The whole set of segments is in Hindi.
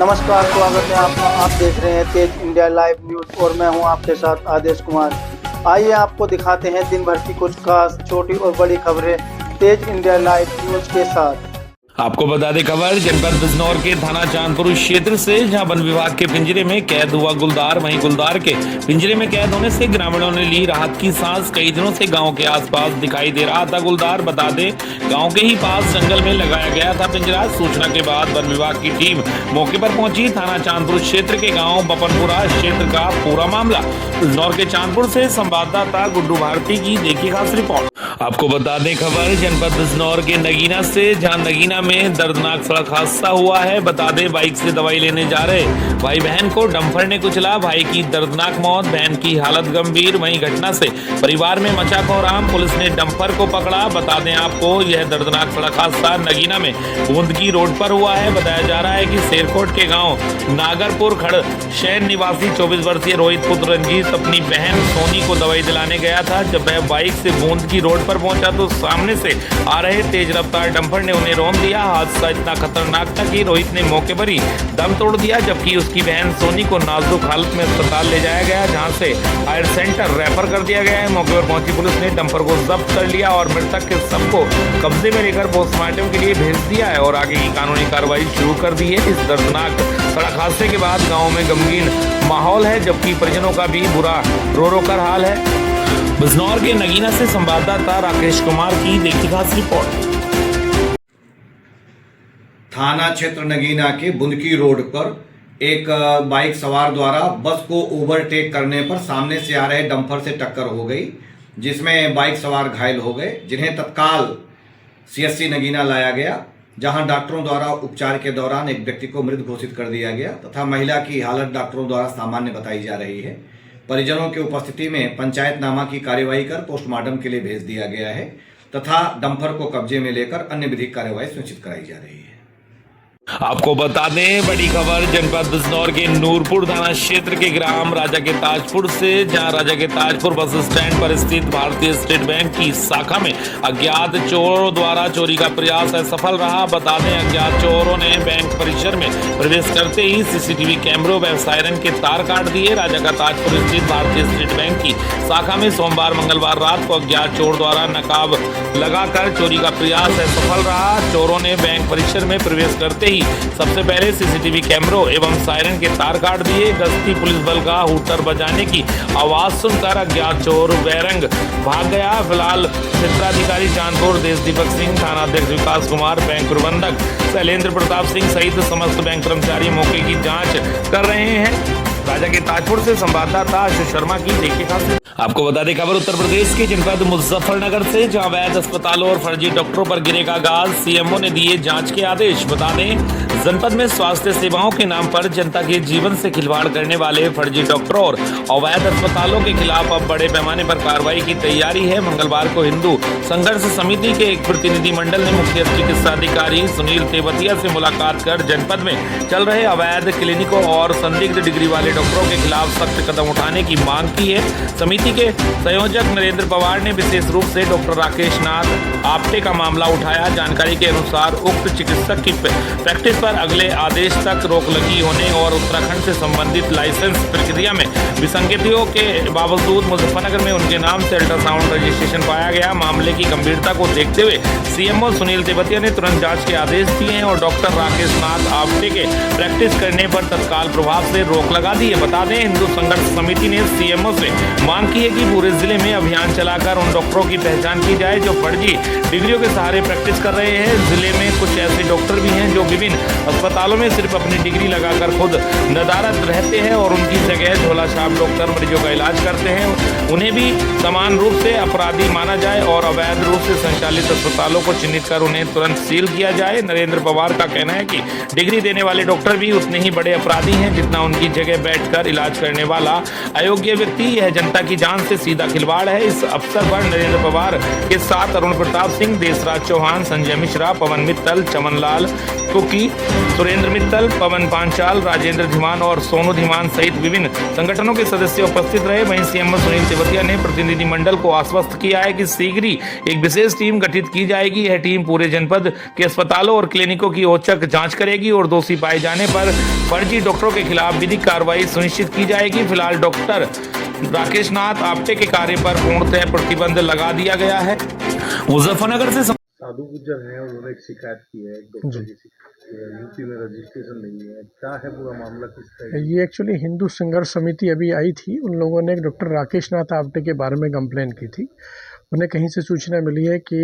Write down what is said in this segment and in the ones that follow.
नमस्कार, स्वागत है आपका। आप देख रहे हैं तेज इंडिया लाइव न्यूज और मैं हूं आपके साथ आदेश कुमार। आइए आपको दिखाते हैं दिन भर की कुछ खास छोटी और बड़ी खबरें तेज इंडिया लाइव न्यूज के साथ। आपको बता दें खबर जनपद बिजनौर के थाना चांदपुर क्षेत्र से, जहां वन विभाग के पिंजरे में कैद हुआ गुलदार। वहीं गुलदार के पिंजरे में कैद होने से ग्रामीणों ने ली राहत की सांस। कई दिनों से गांव के आसपास दिखाई दे रहा था गुलदार। बता दें गांव के ही पास जंगल में लगाया गया था पिंजरा। सूचना के बाद वन विभाग की टीम मौके पर पहुंची। थाना चांदपुर क्षेत्र के गाँव बपनपुरा क्षेत्र का पूरा मामला। बिजनौर के चांदपुर से संवाददाता गुड्डू भारती की देखिए खास रिपोर्ट। आपको बता दें खबर जनपद बिजनौर के नगीना से, जहां नगीना में दर्दनाक सड़क हादसा हुआ है। बता दें बाइक से दवाई लेने जा रहे भाई बहन को डंपर ने कुचला। भाई की दर्दनाक मौत, बहन की हालत गंभीर। वहीं घटना से परिवार में मचा कोहराम। पुलिस ने डंपर को पकड़ा। बता दें आपको यह दर्दनाक सड़क हादसा नगीना में बूंदगी रोड पर हुआ है। बताया जा रहा है कि शेरकोट के गाँव नागरपुर खड़ शहर निवासी 24 वर्षीय रोहित पुत्र रंजीत अपनी बहन सोनी को दवाई दिलाने गया था। जब वह बाइक से बूंदगी रोड पर पहुंचा तो सामने से आ रहे तेज रफ्तार डंपर ने उन्हें रौंद दिया। हादसा इतना खतरनाक था कि रोहित ने मौके पर ही दम तोड़ दिया, जबकि उसकी बहन सोनी को नाजुक हालत में अस्पताल ले जाया गया, जहां से हायर सेंटर रेफर कर दिया गया है। मौके पर पहुंची पुलिस ने डंपर को जब्त कर लिया और मृतक के शव को कब्जे में लेकर पोस्टमार्टम के लिए भेज दिया है और आगे की कानूनी कार्रवाई शुरू कर दी है। इस दर्दनाक सड़क हादसे के बाद गाँव में गमगीन माहौल है, जबकि परिजनों का भी बुरा रो कर हाल है। बिजनौर के नगीना से संवाददाता राकेश कुमार की देखी खास रिपोर्ट। थाना क्षेत्र नगीना के बुंदकी रोड पर एक बाइक सवार द्वारा बस को ओवरटेक करने पर सामने से आ रहे डंपर से टक्कर हो गई, जिसमें बाइक सवार घायल हो गए, जिन्हें तत्काल सीएससी नगीना लाया गया, जहां डॉक्टरों द्वारा उपचार के दौरान एक व्यक्ति को मृत घोषित कर दिया गया तथा महिला की हालत डॉक्टरों द्वारा सामान्य बताई जा रही है। परिजनों की उपस्थिति में पंचायतनामा की कार्यवाही कर पोस्टमार्टम के लिए भेज दिया गया है तथा डंपर को कब्जे में लेकर अन्य विधिक कार्यवाही सुनिश्चित कराई जा रही है। आपको बता दें बड़ी खबर जनपद बिजनौर के नूरपुर थाना क्षेत्र के ग्राम राजा के ताजपुर से, जहां राजा के ताजपुर बस स्टैंड पर स्थित भारतीय स्टेट बैंक की शाखा में अज्ञात चोरों द्वारा चोरी का प्रयास असफल रहा। बता दें अज्ञात चोरों ने बैंक परिसर में प्रवेश करते ही सीसीटीवी कैमरों व सायरन के तार काट दिए। राजा का ताजपुर स्थित भारतीय स्टेट बैंक की शाखा में सोमवार मंगलवार रात को अज्ञात चोर द्वारा नकाब लगाकर चोरी का प्रयास असफल रहा। चोरों ने बैंक परिसर में प्रवेश करते ही सबसे पहले सीसीटीवी कैमरों एवं सायरन के तार काट दिए। गश्ती पुलिस बल का हूटर बजाने की आवाज सुनकर अज्ञात चोर बेरंग भाग गया। फिलहाल क्षेत्राधिकारी चांदपुर देशदीपक सिंह, थानाध्यक्ष विकास कुमार, बैंक प्रबंधक शैलेंद्र प्रताप सिंह सहित समस्त बैंक कर्मचारी मौके की जांच कर रहे हैं। राजा के ताजपुर से संवाददाता आशीष शर्मा की देखिए खास। आपको बता दें खबर उत्तर प्रदेश के जनपद मुजफ्फरनगर से, जहां अवैध अस्पतालों और फर्जी डॉक्टरों पर गिरेगा गाज। सीएमओ ने दिए जांच के आदेश। बता दें जनपद में स्वास्थ्य सेवाओं के नाम पर जनता के जीवन से खिलवाड़ करने वाले फर्जी डॉक्टरों और अवैध अस्पतालों के खिलाफ अब बड़े पैमाने पर कार्रवाई की तैयारी है। मंगलवार को हिंदू संघर्ष समिति के एक प्रतिनिधिमंडल ने मुख्य चिकित्सा अधिकारी सुनील तेवतिया से मुलाकात कर जनपद में चल रहे अवैध क्लिनिकों और संदिग्ध डिग्री वाले डॉक्टरों के खिलाफ सख्त कदम उठाने की मांग की है। समिति के संयोजक नरेंद्र पवार ने विशेष रूप से डॉक्टर राकेश नाथ आपटे का मामला उठाया। जानकारी के अनुसार उक्त चिकित्सक की प्रैक्टिस पर अगले आदेश तक रोक लगी होने और उत्तराखंड से संबंधित लाइसेंस प्रक्रिया में विसंगतियों के बावजूद मुजफ्फरनगर में उनके नाम से अल्ट्रासाउंड रजिस्ट्रेशन पाया गया। मामले की गंभीरता को देखते हुए सीएमओ सुनील तेवतिया ने तुरंत जांच के आदेश दिए हैं और डॉक्टर राकेश नाथ आपटे के प्रैक्टिस करने पर तत्काल प्रभाव से रोक लगा दी है। बता दें हिंदू संघर्ष समिति ने सीएमओ से मांग की है कि पूरे जिले में अभियान चलाकर उन डॉक्टरों की पहचान की जाए जो फर्जी डिग्रियों के सहारे प्रैक्टिस कर रहे हैं। जिले में कुछ ऐसे डॉक्टर भी हैं जो विभिन्न अस्पतालों में सिर्फ अपनी डिग्री लगाकर खुद नदारत रहते हैं और उनकी जगह झोला छाप डॉक्टर मरीजों का इलाज करते हैं। उन्हें भी समान रूप से अपराधी माना जाए और अवैध रूप से संचालित अस्पतालों को चिन्हित कर उन्हें तुरंत सील किया जाए। नरेंद्र पवार का कहना है कि डिग्री देने वाले डॉक्टर भी उतने ही बड़े अपराधी हैं जितना उनकी जगह बैठकर इलाज करने वाला अयोग्य व्यक्ति। यह जनता की जान से सीधा खिलवाड़ है। इस अवसर पर नरेंद्र पवार के साथ अरुण प्रताप सिंह, देशराज चौहान, संजय मिश्रा, पवन मित्तल, चमनलाल कुकी, सुरेंद्र मित्तल, पवन पांचाल, राजेंद्र धीमान और सोनू धीमान सहित विभिन्न संगठनों के सदस्य उपस्थित रहे। वहीं सीएमओ सुनील तेवतिया ने प्रतिनिधिमंडल को आश्वस्त किया है कि शीघ्र ही एक विशेष टीम गठित की जाएगी। यह टीम पूरे जनपद के अस्पतालों और क्लिनिकों की औचक जांच करेगी और दोषी पाए जाने पर फर्जी डॉक्टरों के खिलाफ विधिक कार्रवाई सुनिश्चित की जाएगी। फिलहाल डॉक्टर राकेश नाथ आप्टे के कार्य पर पूर्णतः प्रतिबंध लगा दिया गया है। मुजफ्फरनगर से साधु गुज्जर हैं, उन्होंने एक शिकायत की है, एक डॉक्टर की शिकायत की है, यूपी में रजिस्ट्रेशन नहीं है, क्या है पूरा मामला, किस तरह? ये एक्चुअली हिंदू संघर्ष समिति अभी आई थी, उन लोगों ने डॉक्टर राकेश नाथ आप्टे के बारे में कंप्लेन की थी। उन्हें कहीं से सूचना मिली है कि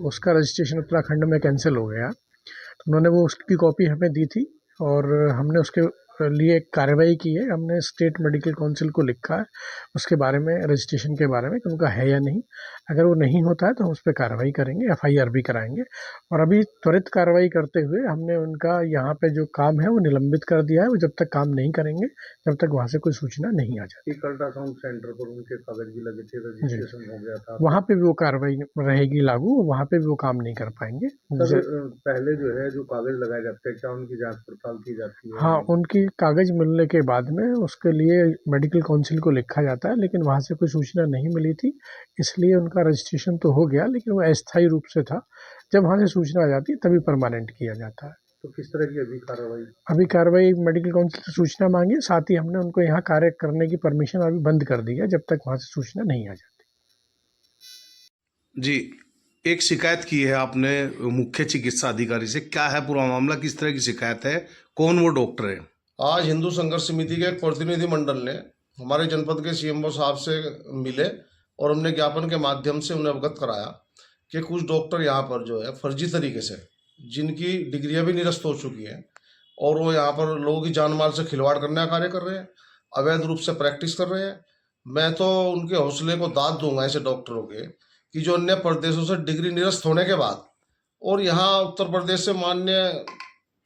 उसका रजिस्ट्रेशन उत्तराखंड में कैंसिल हो गया, तो उन्होंने वो उसकी कॉपी हमें दी थी और हमने उसके लिए एक कार्रवाई की है। हमने स्टेट मेडिकल काउंसिल को लिखा है उसके बारे में, रजिस्ट्रेशन के बारे में कि उनका है या नहीं। अगर वो नहीं होता है तो हम उस पर कार्रवाई करेंगे, FIR भी कराएंगे। और अभी त्वरित कार्रवाई करते हुए हमने उनका यहाँ पे जो काम है वो निलंबित कर दिया है। वो जब तक काम नहीं करेंगे जब तक वहाँ से कोई सूचना नहीं आ जाती। एक अल्ट्रासाउंड सेंटर पर उनके कागज भी लगे थे, रजिस्ट्रेशन हो गया था, वहाँ पे भी वो कार्रवाई रहेगी लागू, वहाँ पे भी वो काम नहीं कर पाएंगे। पहले जो है जो कागज लगाए जाते हैं, क्या उनकी जांच पड़ताल की जाती है? हाँ, उनकी कागज मिलने के बाद में उसके लिए मेडिकल काउंसिल को लिखा जाता है, लेकिन वहाँ से कोई सूचना नहीं मिली थी, इसलिए उनका रजिस्ट्रेशन तो हो गया लेकिन वो अस्थायी रूप से था। जब वहाँ से सूचना आ जाती है तभी परमानेंट किया जाता है। तो किस तरह की अभी कार्रवाई मेडिकल काउंसिल से सूचना मांगी, साथ ही हमने उनको यहाँ कार्य करने की परमिशन अभी बंद कर दी है जब तक वहाँ से सूचना नहीं आ जाती। जी, एक शिकायत की है आपने मुख्य चिकित्सा अधिकारी से, क्या है पूरा मामला, किस तरह की शिकायत है, कौन वो डॉक्टर है? आज हिंदू संघर्ष समिति के एक प्रतिनिधि मंडल ने हमारे जनपद के CMO साहब से मिले और हमने ज्ञापन के माध्यम से उन्हें अवगत कराया कि कुछ डॉक्टर यहाँ पर जो है फर्जी तरीके से, जिनकी डिग्रियां भी निरस्त हो चुकी हैं और वो यहाँ पर लोगों की जान माल से खिलवाड़ करने का कार्य कर रहे हैं, अवैध रूप से प्रैक्टिस कर रहे हैं। मैं तो उनके हौसले को दाद दूंगा ऐसे डॉक्टरों के कि जो अन्य प्रदेशों से डिग्री निरस्त होने के बाद और यहाँ उत्तर प्रदेश से माननीय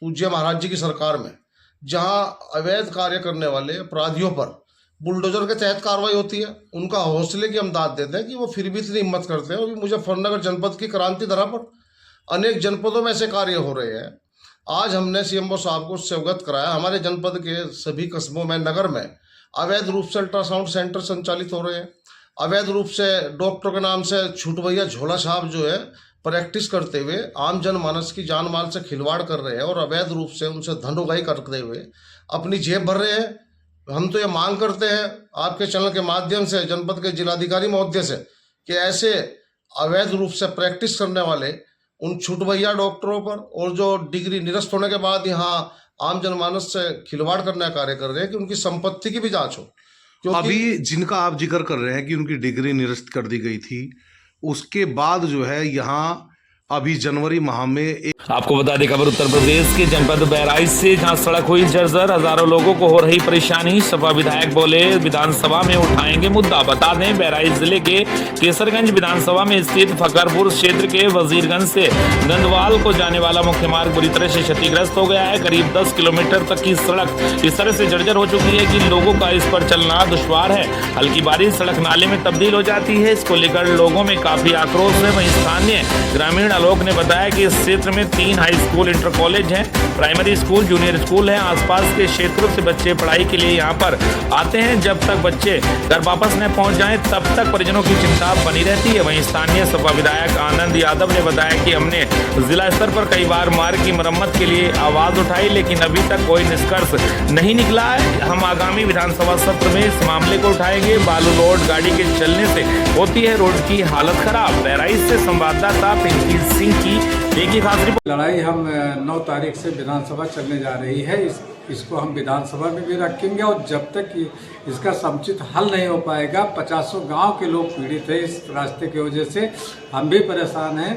पूज्य महाराज जी की सरकार में जहाँ अवैध कार्य करने वाले अपराधियों पर बुलडोजर के तहत कार्रवाई होती है, उनका हौसले की हम दाद देते हैं कि वो फिर भी इतनी हिम्मत करते हैं। और मुजफ्फरनगर जनपद की क्रांति धरा पर अनेक जनपदों में ऐसे कार्य हो रहे हैं। आज हमने CMO साहब को उससे अवगत कराया। हमारे जनपद के सभी कस्बों में, नगर में अवैध रूप से अल्ट्रासाउंड सेंटर संचालित हो रहे हैं। अवैध रूप से डॉक्टर के नाम से छूट भैया झोला साहब जो है प्रैक्टिस करते हुए आम जनमानस की जान माल से खिलवाड़ कर रहे हैं और अवैध रूप से उनसे धन उगाही करते हुए अपनी जेब भर रहे हैं। हम तो ये मांग करते हैं आपके चैनल के माध्यम से जनपद के जिलाधिकारी महोदय से कि ऐसे अवैध रूप से प्रैक्टिस करने वाले उन छूट भैया डॉक्टरों पर और जो डिग्री निरस्त होने के बाद यहाँ आम जनमानस से खिलवाड़ करने का कार्य कर रहे हैं कि उनकी संपत्ति की भी जांच हो। अभी जिनका आप जिक्र कर रहे हैं कि उनकी डिग्री निरस्त कर दी गई थी, उसके बाद जो है यहाँ अभी जनवरी माह में आपको बता दें खबर उत्तर प्रदेश के जनपद बहराइच से, जहां सड़क हुई जर्जर, हजारों लोगों को हो रही परेशानी। सपा विधायक बोले विधानसभा में उठाएंगे मुद्दा। बता दें बहराइच जिले के केसरगंज विधानसभा में स्थित फकरपुर क्षेत्र के वजीरगंज से गंदवाल को जाने वाला मुख्य मार्ग बुरी तरह से क्षतिग्रस्त हो गया है। करीब 10 किलोमीटर तक की सड़क इस तरह से जर्जर हो चुकी है कि लोगों का इस पर चलना दुश्वार है। हल्की बारिश सड़क नाले में तब्दील हो जाती है। इसको लेकर लोगों में काफी आक्रोश है। वहीं स्थानीय ग्रामीण आलोक ने बताया कि इस क्षेत्र में 3 हाई स्कूल, इंटर कॉलेज हैं, प्राइमरी स्कूल, जूनियर स्कूल है। आसपास के क्षेत्रों से बच्चे पढ़ाई के लिए यहाँ पर आते हैं। जब तक बच्चे घर वापस न पहुँच जाएं तब तक परिजनों की चिंता बनी रहती है। वहीं स्थानीय सपा विधायक आनंद यादव ने बताया कि हमने जिला स्तर पर कई बार मार्ग की मरम्मत के लिए आवाज उठाई, लेकिन अभी तक कोई निष्कर्ष नहीं निकला है। हम आगामी विधानसभा सत्र में इस मामले को उठाएंगे। बालू लोड गाड़ी के चलने से होती है रोड की हालत खराब। बहराइच से संवाददाता पिंकी सिंह की एक ही खास रिपोर्ट। लड़ाई हम 9 तारीख से विधानसभा चलने जा रही है। इसको हम विधानसभा में भी रखेंगे और जब तक इसका समुचित हल नहीं हो पाएगा, 50 गांव के लोग पीड़ित हैं इस रास्ते की वजह से, हम भी परेशान हैं।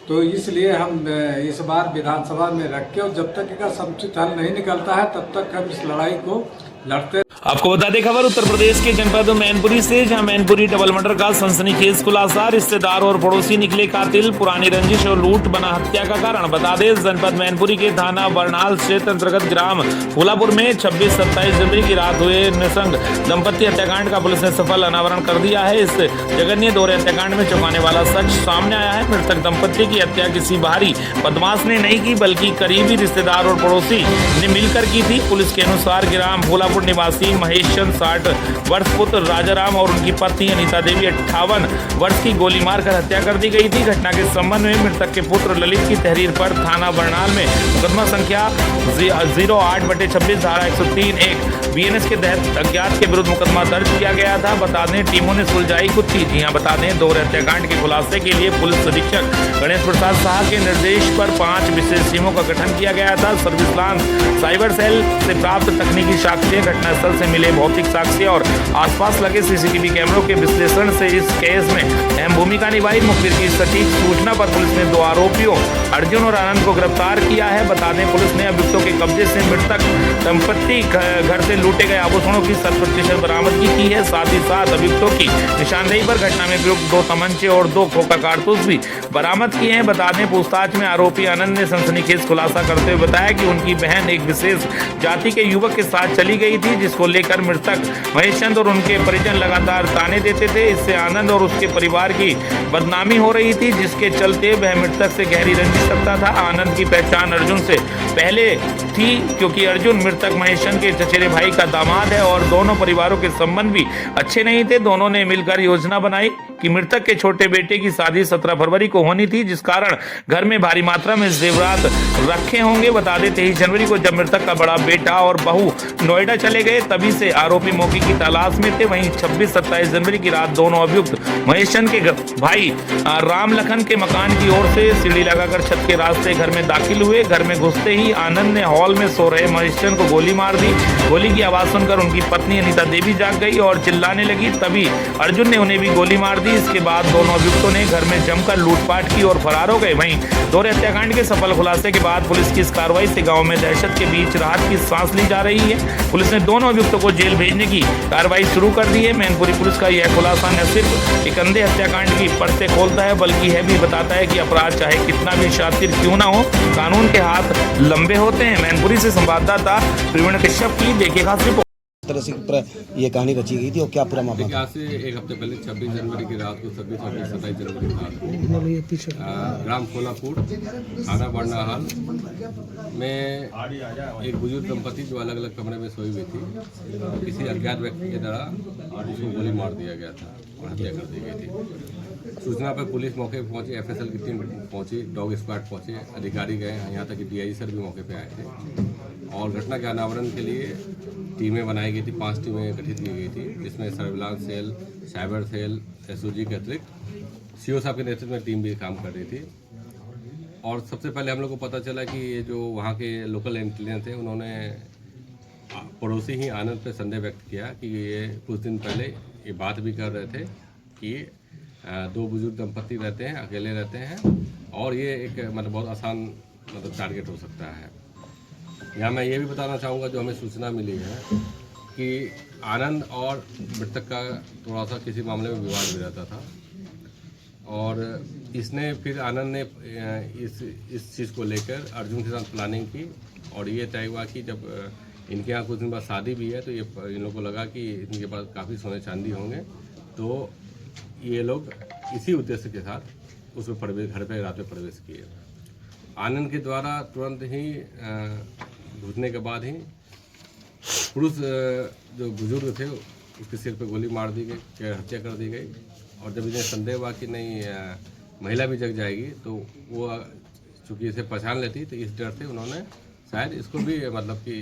तो इसलिए हम इस बार विधानसभा में रख के और जब तक इसका समुचित हल नहीं निकलता है तब तक हम इस लड़ाई को लड़ते। आपको बता दें खबर उत्तर प्रदेश के जनपद मैनपुरी से, जहां मैनपुरी डबल मर्डर का सनसनीखेज खुलासा। रिश्तेदार और पड़ोसी निकले कातिल, पुरानी रंजिश और लूट बना हत्या का कारण। बता दें जनपद मैनपुरी के थाना बरनाल क्षेत्र अंतर्गत ग्राम फूलापुर में 26-27 जनवरी की रात हुए निसंग दंपत्ति हत्याकांड का पुलिस ने सफल अनावरण कर दिया है। इस जघन्य दोहरे हत्याकांड में चौंकाने वाला सच सामने आया है। मृतक दंपत्ति की हत्या किसी बाहरी बदमाश ने नहीं की, बल्कि करीबी रिश्तेदार और पड़ोसी ने मिलकर की थी। पुलिस के अनुसार ग्राम फूलापुर नूरपुर निवासी महेश चंद 60 वर्ष पुत्र राजाराम और उनकी पत्नी अनीता देवी 58 वर्ष की गोली मारकर हत्या कर दी गई थी। घटना के संबंध में मृतक के पुत्र ललित की तहरीर पर थाना बरनाल में मुकदमा संख्या 08/26 धारा 103(1) BNS के तहत अज्ञात के विरुद्ध मुकदमा दर्ज किया गया था। बता दें टीमों ने सुलझाई कुछ चीजें। बता दें दोहरे हत्याकांड के खुलासे के लिए पुलिस अधीक्षक गणेश प्रसाद साहा के निर्देश पर 5 विशेष टीमों का गठन किया गया था। सर्विस लांस साइबर सेल से प्राप्त तकनीकी साक्ष्य, घटनास्थल से मिले भौतिक साक्ष्य और आसपास लगे CCTV कैमरों के विश्लेषण से इस केस में अहम भूमिका निभाई। मुखबिर की सटीक सूचना पर पुलिस ने 2 आरोपियों अर्जुन और आनंद को गिरफ्तार किया है। बता दें पुलिस ने अभियुक्तों के कब्जे से मृतक दंपत्ति घर से लूटे गए आभूषणों की 100% बरामदगी की है। साथ ही साथ अभियुक्तों की निशानदेही पर घटना में प्रयुक्त 2 तमंचे और 2 खोखा कारतूस भी बरामद किए हैं। बता दें पूछताछ में आरोपी आनंद ने सनसनीखेज खुलासा करते हुए बताया कि उनकी बहन एक विशेष जाति के युवक के साथ चली गई थी, जिसको लेकर मृतक महेश चंद और उनके परिजन लगातार ताने देते थे। इससे आनंद और उसके परिवार की बदनामी हो रही थी, जिसके चलते वह मृतक से गहरी रंजिश रखता था। आनंद की पहचान अर्जुन से पहले थी, क्योंकि अर्जुन मृतक महेश चंद के चचेरे भाई का दामाद है और दोनों परिवारों के संबंध भी अच्छे नहीं थे। दोनों ने मिलकर योजना बनाई कि मृतक के छोटे बेटे की शादी 17 फरवरी को होनी थी, जिस कारण घर में भारी मात्रा में जेवरात रखे होंगे। बता दें 23 जनवरी को जब मृतक का बड़ा बेटा और बहू नोएडा चले गए, तभी से आरोपी मौके की तलाश में थे। वहीं 26-27 जनवरी की रात दोनों अभियुक्त महेश चंद के भाई राम लखन के मकान की ओर से सीढ़ी लगाकर छत के रास्ते घर में दाखिल हुए। घर में घुसते ही आनंद ने हॉल में सो रहे महेश चंद को गोली मार दी। गोली की आवाज सुनकर उनकी पत्नी अनीता देवी जाग गई और चिल्लाने लगी। तभी अर्जुन ने उन्हें भी गोली मार दी। इसके बाद दोनों अभियुक्तों ने घर में जमकर लूटपाट की और फरार हो गए। वहीं दोहरे हत्याकांड के सफल खुलासे के बाद पुलिस की इस कार्रवाई से गांव में दहशत के बीच राहत की सांस ली जा रही है। पुलिस ने दोनों अभियुक्तों को जेल भेजने की कार्रवाई शुरू कर दी है। मैनपुरी पुलिस का यह खुलासा न सिर्फ एक अंधे हत्याकांड की परतें खोलता है, बल्कि यह भी बताता है कि अपराध चाहे कितना भी शातिर क्यों ना हो, कानून के हाथ लंबे होते हैं। मैनपुरी से संवाददाता प्रवीण कश्यप की देखिए खास रिपोर्ट। तरह से ये कहानी रची गई थी और क्या पूरा मामला था? आज से एक हफ्ते पहले 26 जनवरी की रात को 27 जनवरी की रात ग्राम कोलापुर थाना बरनाहाल में एक बुजुर्ग दंपति जो अलग अलग कमरे में सोई हुई थी, किसी अज्ञात व्यक्ति के द्वारा उसको गोली मार दिया गया था और हत्या कर दी गई थी। सूचना पर पुलिस मौके पर पहुंची, FSL की टीम पहुंची, डॉग स्क्वाड पहुंचे, अधिकारी गए, यहाँ तक कि DI सर भी मौके पर आए थे और घटना के अनावरण के लिए टीमें बनाई गई थी। 5 टीमें गठित की गई थी, जिसमें surveillance cell, cyber cell, SOG के अतिरिक्त CO साहब के नेतृत्व में टीम भी काम कर रही थी। और सबसे पहले हम लोग को पता चला कि ये जो वहाँ के लोकल इंटेलिजेंस थे, उन्होंने पड़ोसी ही आनंद पे संदेह व्यक्त किया कि ये कुछ दिन पहले ये बात भी कर रहे थे कि 2 बुजुर्ग दंपति रहते हैं, अकेले रहते हैं और ये एक मतलब बहुत आसान टारगेट हो सकता है। यहाँ मैं ये भी बताना चाहूँगा, जो हमें सूचना मिली है कि आनंद और मृतक का थोड़ा सा किसी मामले में विवाद भी रहता था और इसने फिर आनंद ने इस चीज़ को लेकर अर्जुन के साथ प्लानिंग की और ये तय हुआ कि जब इनके यहाँ कुछ दिन बाद शादी भी है तो ये इन लोगों को लगा कि इनके पास काफ़ी सोने चांदी होंगे, तो ये लोग इसी उद्देश्य के साथ उसमें घर पर रात में प्रवेश किए। आनंद के द्वारा तुरंत ही घुसने के बाद ही पुरुष जो बुजुर्ग थे उसके सिर पे गोली मार दी गई, हत्या कर दी गई। और जब इन्हें संदेह हुआ कि नहीं महिला भी जग जाएगी, तो वो चूँकि इसे पहचान लेती, तो इस डर से उन्होंने शायद इसको भी मतलब कि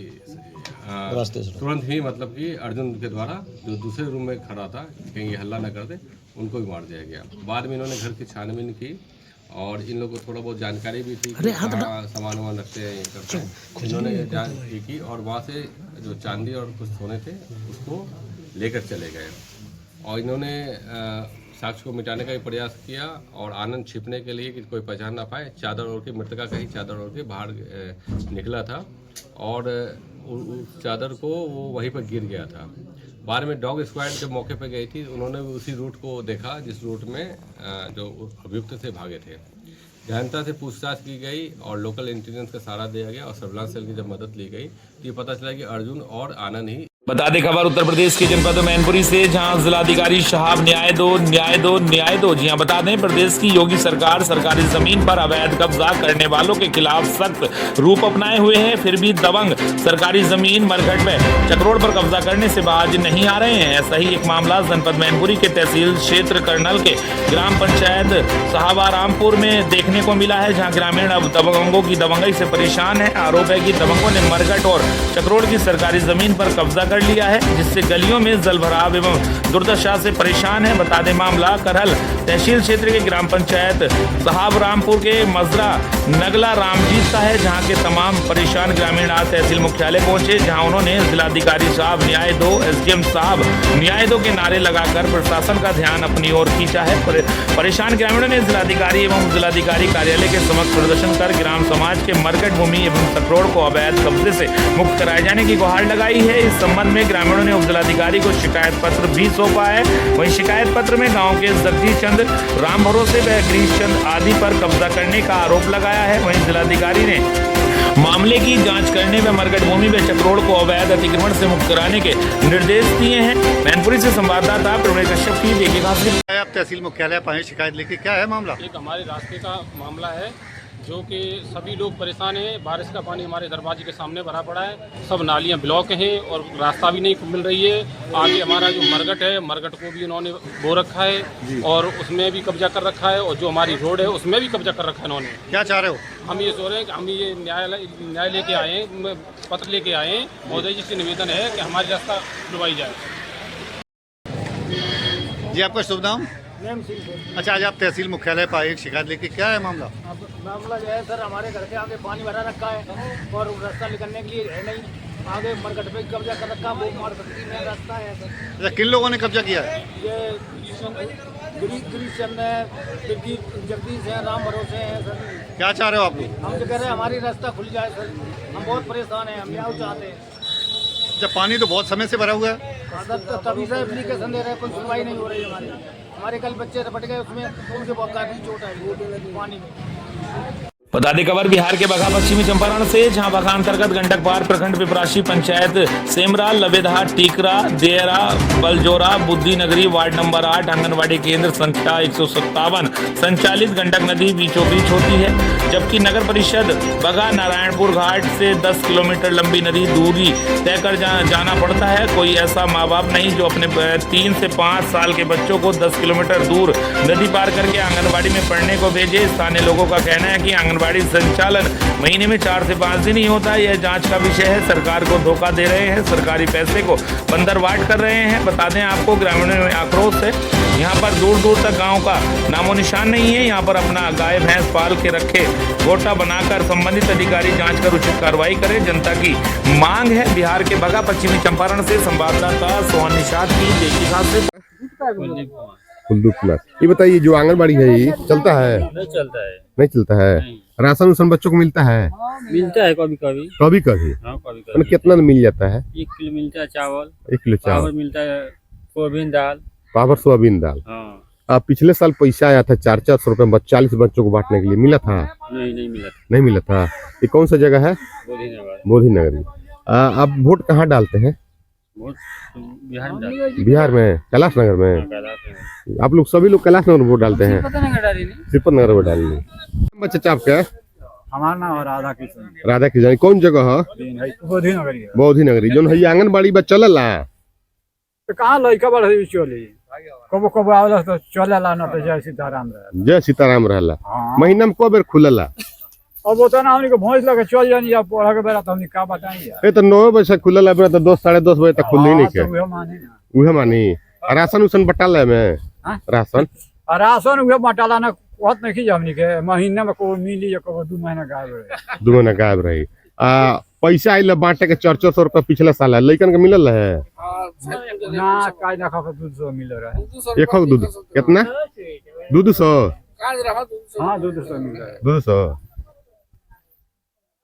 तुरंत ही मतलब कि अर्जुन के द्वारा जो दूसरे रूम में खड़ा था कहीं ये हल्ला न कर दे, उनको भी मार दिया गया। बाद में इन्होंने घर की छानबीन की और इन लोगों को थोड़ा बहुत जानकारी भी थी कि कहाँ सामान वामान रखते हैं, ये करते हैं। इन्होंने जान की और वहाँ से जो चांदी और कुछ सोने थे उसको लेकर चले गए और इन्होंने साक्ष्य को मिटाने का भी प्रयास किया और आनंद छिपने के लिए कि कोई पहचान ना पाए, चादर ओढ़ के, मृतका का ही चादर ओढ़ के बाहर निकला था और उस चादर को वो वहीं पर गिर गया था। बाद में डॉग स्क्वाड जब मौके पर गई थी, उन्होंने भी उसी रूट को देखा जिस रूट में जो अभियुक्त थे भागे थे। गहनता से पूछताछ की गई और लोकल इंटेलिजेंस का सहारा दिया गया और सर्विलांस सेल की जब मदद ली गई तो ये पता चला कि अर्जुन और आनंद ही बता दें खबर उत्तर प्रदेश के जनपद मैनपुरी से, जहां जिलाधिकारी साहब न्याय दो। जी हां, बता दें प्रदेश की योगी सरकार सरकारी जमीन पर अवैध कब्जा करने वालों के खिलाफ सख्त रूप अपनाए हुए है। फिर भी दबंग सरकारी जमीन मरघट में चक्रोड़ पर कब्जा करने से बाज नहीं आ रहे हैं। ऐसा ही एक मामला जनपद मैनपुरी के तहसील क्षेत्र करनल के ग्राम पंचायत साहबारामपुर में देखने को मिला है, जहां ग्रामीण अब दबंगों की दबंगई से परेशान है। आरोप है कि दबंगों ने मरघट और चक्रोड़ की सरकारी जमीन पर कब्जा कर लिया है, जिससे गलियों में जलभराव एवं दुर्दशा से परेशान है। बता दें मामला करहल तहसील क्षेत्र के ग्राम पंचायत साहबरामपुर के मजरा नगला रामजीत का है, जहां के तमाम परेशान ग्रामीण आज तहसील मुख्यालय पहुंचे, जहां उन्होंने जिलाधिकारी साहब न्याय दो, एसडीएम साहब न्याय दो के नारे लगाकर प्रशासन का ध्यान अपनी ओर खींचा है। परेशान ग्रामीणों ने जिलाधिकारी एवं जिलाधिकारी कार्यालय के समक्ष प्रदर्शन कर ग्राम समाज के मरघट भूमि एवं चक्रोड़ को अवैध कब्जे से मुक्त कराए जाने की गुहार लगाई है। इस संबंध में ग्रामीणों ने उपजिलाधिकारी को शिकायत पत्र भी सौंपा है। वहीं शिकायत पत्र में गांव के जगदीश चंद, राम भरोसे व गिरीश चंद आदि पर कब्जा करने का आरोप लगाया है। वहीं जिलाधिकारी ने मामले की जांच करने व मरघट भूमि व चक्रोड़ को अवैध अतिक्रमण से मुक्त कराने के निर्देश दिए हैं। मैनपुरी से संवाददाता प्रवीण कश्यप की देखिए खास। आप तहसील मुख्यालय पाए शिकायत लेके, क्या है मामला? एक हमारे रास्ते का मामला है, जो कि सभी लोग परेशान हैं। बारिश का पानी हमारे दरवाजे के सामने भरा पड़ा है, सब नालियां ब्लॉक हैं और रास्ता भी नहीं मिल रही है। आगे हमारा जो मरघट है, मरघट को भी इन्होंने बो रखा है और उसमें भी कब्जा कर रखा है, और जो हमारी रोड है उसमें भी कब्जा कर रखा है इन्होंने। क्या चाह रहे हो? हम ये सोच रहे हैं कि हम ये न्याय लेके आए हैं, पत्र लेके आए हैं। महोदय जी से निवेदन है कि हमारी रास्ता खुलवाई जाए। जी आपका शुभ नाम? अच्छा, आज आप तहसील मुख्यालय पर आए शिकायत लेके, क्या है मामला? मामला जो है सर, हमारे घर के आगे पानी भरा रखा है और रास्ता निकलने के लिए है नहीं। आगे मरघट पे कब्जा कर रखा, वो मार सकती में रास्ता है सर। अच्छा, किन लोगों ने कब्जा किया है? ये गिरीश चंद है, जगदीश है, राम भरोसे हैं सर। क्या चाह रहे हो आप लोग? हम तो कह रहे हैं हमारी रास्ता खुल जाए सर, हम बहुत परेशान हैं, हम न्याय चाहते हैं। जब पानी तो बहुत समय से भरा हुआ है, तभी से एप्लीकेशन दे रहे हैं, कोई सुनवाई नहीं हो रही है। हमारे कल बच्चे रपट गए, उसमें उनके बहुत काफी चोट आई पानी में। बता दें खबर बिहार के बगहा पश्चिमी चंपारण से, जहां बगहा अंतर्गत गंडक पार प्रखंड पिपराशी पंचायत सेमरा, लवेधा, टीकरा, देरा, बलजोरा, बुद्धि नगरी वार्ड नंबर 8 आंगनबाड़ी केंद्र संख्या 157 संचालित गंडक नदी बीचों बीच होती है, जबकि नगर परिषद बगहा नारायणपुर घाट से 10 किलोमीटर लंबी नदी दूरी तय कर जाना पड़ता है। कोई ऐसा माँ बाप नहीं जो अपने 3 से 5 साल के बच्चों को 10 किलोमीटर दूर नदी पार करके आंगनबाड़ी में पढ़ने को भेजे। स्थानीय लोगों का कहना है कि आंगनबाड़ी संचालन महीने में 4 से 5 दिन ही होता है। यह जांच का विषय है। सरकार को धोखा दे रहे हैं, सरकारी पैसे को बंदरवाट कर रहे हैं। बता दें आपको, ग्रामीणों में आक्रोश है। यहाँ पर दूर दूर तक गांव का नामो निशान नहीं है। यहाँ पर अपना गाय भैंस पाल के रखे गोटा बनाकर संबंधित अधिकारी जांच कर उचित कार्रवाई करें, जनता की मांग है। बिहार के बगहा पश्चिमी चंपारण से संवाददाता सोहन निषाद की देखी खास। ये बताइए, जो आंगनबाड़ी है ये चलता है? नहीं चलता है। राशन उसन बच्चों को मिलता है? मिलता है कभी कभी। मतलब कितना मिल जाता है? 1 किलो मिलता है चावल, 1 किलो चावल मिलता है, सोयाबीन दाल, पावर सोयाबीन दाल। पिछले साल पैसा आया था 400 रुपए 40 बच्चों को बांटने के लिए, मिला था? नहीं मिला था। ये कौन सा जगह है? बोधी नगर। आप वोट कहाँ डालते हैं? बिहार में कैलाश नगर में। आप लोग सभी लोग कैलाश नगर में वोट डालते हैं? श्रीपत नगर में डालेंगे। बच्चा आपका? हमारा नाम राधा किशन। राधा किशन कौन जगह है? बोधी नगरी। जो है आंगनबाड़ी बा चलला तो कहाँ लड़का बड़ा चली, कबो कबो आवला तो चलला, ना तो जय सीताराम रहला। महीना में कब बेर खुलला? अब वो तो ना हमनी को भोज लगे चल जानी, अब पढ़ा के बेरा तो हमनी का बताई यार। ए तो 9 बजे खुलला, बेरा तो 10 साढ़े 10 बजे तक खुल नहीं के। उहे मानी राशन उसन बटाला में राशन उहे बटाला ना कहत नहीं की हमनी के महीने में को मिली, को 2 महीना गायब रही। पैसा आइल बांटे के 400 रुपया पिछले साल लइकन के मिलल है ना? काय ना खा 200 मिल रहा है। एक दूध कितना? 200? हाँ 200 मिल रहा है। 200